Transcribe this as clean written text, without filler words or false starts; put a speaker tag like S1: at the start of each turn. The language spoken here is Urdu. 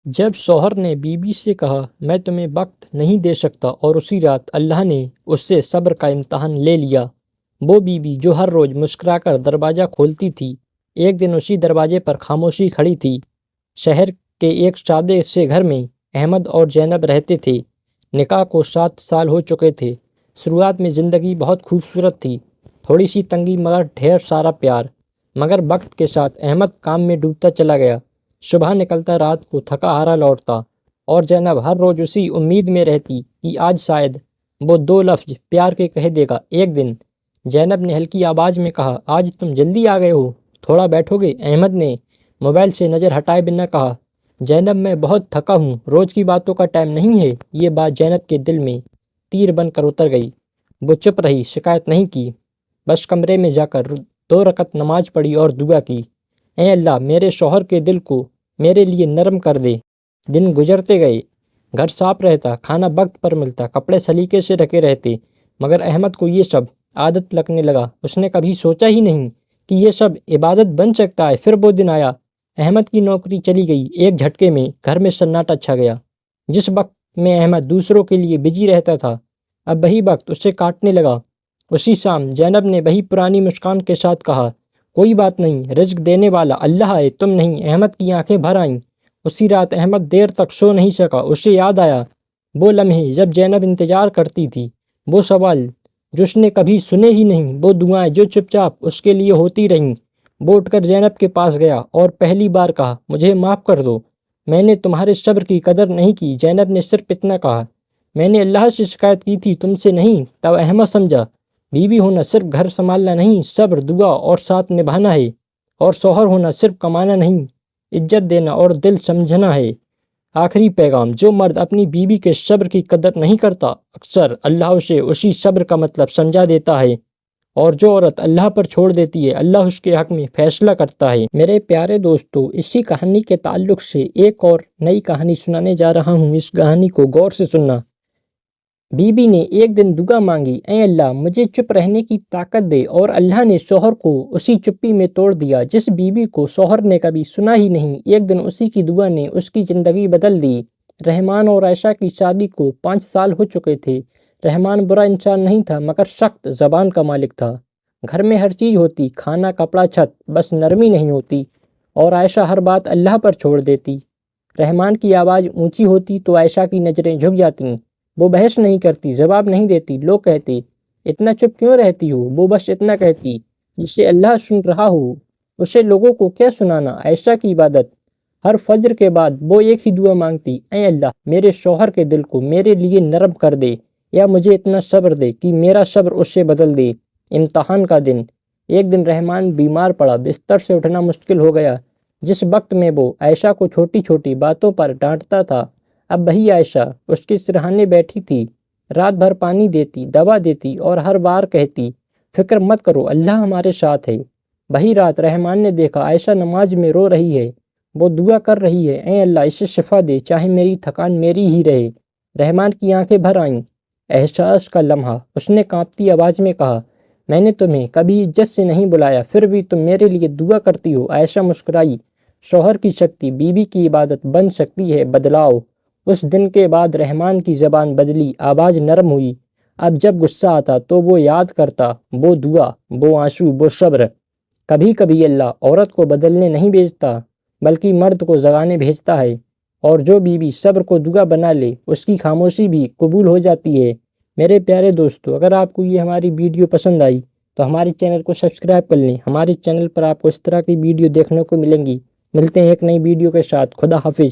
S1: جب شوہر نے بیوی سے کہا میں تمہیں وقت نہیں دے سکتا اور اسی رات اللہ نے اس سے صبر کا امتحان لے لیا، وہ بیوی جو ہر روز مسکرا کر دروازہ کھولتی تھی ایک دن اسی دروازے پر خاموشی کھڑی تھی۔ شہر کے ایک سادے سے گھر میں احمد اور زینب رہتے تھے۔ نکاح کو 7 سال ہو چکے تھے۔ شروعات میں زندگی بہت خوبصورت تھی، تھوڑی سی تنگی مگر ڈھیر سارا پیار۔ مگر وقت کے ساتھ احمد کام میں ڈوبتا چلا گیا، صبح نکلتا رات کو تھکا ہارا لوٹتا، اور زینب ہر روز اسی امید میں رہتی کہ آج شاید وہ 2 لفظ پیار کے کہہ دے گا۔ ایک دن زینب نے ہلکی آواز میں کہا، آج تم جلدی آ گئے ہو، تھوڑا بیٹھو گے؟ احمد نے موبائل سے نظر ہٹائے بنا کہا، زینب میں بہت تھکا ہوں، روز کی باتوں کا ٹائم نہیں ہے۔ یہ بات زینب کے دل میں تیر بن کر اتر گئی۔ وہ چپ رہی، شکایت نہیں کی، بس کمرے میں جا کر 2 رکعت نماز پڑھی اور دعا کی، اے اللہ میرے شوہر کے دل کو میرے لیے نرم کر دے۔ دن گزرتے گئے، گھر صاف رہتا، کھانا وقت پر ملتا، کپڑے سلیقے سے رکھے رہتے، مگر احمد کو یہ سب عادت لگنے لگا۔ اس نے کبھی سوچا ہی نہیں کہ یہ سب عبادت بن سکتا ہے۔ پھر وہ دن آیا، احمد کی نوکری چلی گئی۔ ایک جھٹکے میں گھر میں سناٹا چھا گیا۔ جس وقت میں احمد دوسروں کے لیے بزی رہتا تھا، اب وہی وقت اسے کاٹنے لگا۔ اسی شام زینب نے وہی پرانی مسکان کے ساتھ کہا، کوئی بات نہیں، رزق دینے والا اللہ ہے، تم نہیں۔ احمد کی آنکھیں بھر آئیں۔ اسی رات احمد دیر تک سو نہیں سکا۔ اسے یاد آیا وہ لمحے جب زینب انتظار کرتی تھی، وہ سوال جو اس نے کبھی سنے ہی نہیں، وہ دعائیں جو چپ چاپ اس کے لیے ہوتی رہیں۔ وہ اٹھ کر زینب کے پاس گیا اور پہلی بار کہا، مجھے معاف کر دو، میں نے تمہارے صبر کی قدر نہیں کی۔ زینب نے صرف اتنا کہا، میں نے اللہ سے شکایت کی تھی، تم سے نہیں۔ تب احمد سمجھا بیوی ہونا صرف گھر سنبھالنا نہیں، صبر، دعا اور ساتھ نبھانا ہے، اور شوہر ہونا صرف کمانا نہیں، عزت دینا اور دل سمجھنا ہے۔ آخری پیغام، جو مرد اپنی بیوی کے صبر کی قدر نہیں کرتا، اکثر اللہ اسے اسی صبر کا مطلب سمجھا دیتا ہے، اور جو عورت اللہ پر چھوڑ دیتی ہے، اللہ اس کے حق میں فیصلہ کرتا ہے۔ میرے پیارے دوستو، اسی کہانی کے تعلق سے ایک اور نئی کہانی سنانے جا رہا ہوں، اس کہانی کو غور سے سننا۔ بی بی نے ایک دن دعا مانگی، اے اللہ مجھے چپ رہنے کی طاقت دے، اور اللہ نے شوہر کو اسی چپی میں توڑ دیا۔ جس بی بی کو شوہر نے کبھی سنا ہی نہیں، ایک دن اسی کی دعا نے اس کی زندگی بدل دی۔ رحمان اور عائشہ کی شادی کو 5 سال ہو چکے تھے۔ رحمان برا انسان نہیں تھا، مگر سخت زبان کا مالک تھا۔ گھر میں ہر چیز ہوتی، کھانا، کپڑا، چھت، بس نرمی نہیں ہوتی، اور عائشہ ہر بات اللہ پر چھوڑ دیتی۔ رحمان کی آواز اونچی ہوتی تو عائشہ کی نظریں جھک جاتیں۔ وہ بحث نہیں کرتی، جواب نہیں دیتی۔ لوگ کہتے، اتنا چپ کیوں رہتی ہو؟ وہ بس اتنا کہتی، جسے اللہ سن رہا ہو اسے لوگوں کو کیا سنانا۔ عائشہ کی عبادت، ہر فجر کے بعد وہ ایک ہی دعا مانگتی، اے اللہ میرے شوہر کے دل کو میرے لیے نرم کر دے، یا مجھے اتنا صبر دے کہ میرا صبر اس سے بدل دے۔ امتحان کا دن، ایک دن رحمان بیمار پڑا، بستر سے اٹھنا مشکل ہو گیا۔ جس وقت میں وہ عائشہ کو چھوٹی چھوٹی باتوں پر ڈانٹتا تھا، اب وہی عائشہ اس کے سرہانے بیٹھی تھی، رات بھر پانی دیتی، دوا دیتی، اور ہر بار کہتی، فکر مت کرو، اللہ ہمارے ساتھ ہے۔ وہی رات رحمان نے دیکھا عائشہ نماز میں رو رہی ہے، وہ دعا کر رہی ہے، اے اللہ اسے شفا دے، چاہے میری تھکان میری ہی رہے۔ رحمان کی آنکھیں بھر آئیں۔ احساس کا لمحہ، اس نے کانپتی آواز میں کہا، میں نے تمہیں کبھی عزت سے نہیں بلایا، پھر بھی تم میرے لیے دعا کرتی ہو۔ عائشہ مسکرائی، شوہر کی شکتی بیوی کی عبادت بن سکتی ہے بدلاؤ۔ اس دن کے بعد رحمان کی زبان بدلی، آواز نرم ہوئی۔ اب جب غصہ آتا تو وہ یاد کرتا، وہ دعا، وہ آنسو، وہ صبر۔ کبھی کبھی اللہ عورت کو بدلنے نہیں بھیجتا، بلکہ مرد کو جگانے بھیجتا ہے، اور جو بیوی صبر کو دعا بنا لے، اس کی خاموشی بھی قبول ہو جاتی ہے۔ میرے پیارے دوستو، اگر آپ کو یہ ہماری ویڈیو پسند آئی تو ہمارے چینل کو سبسکرائب کر لیں۔ ہمارے چینل پر آپ کو اس طرح کی ویڈیو دیکھنے کو ملیں گی۔ ملتے ہیں ایک نئی ویڈیو کے ساتھ۔ خدا حافظ۔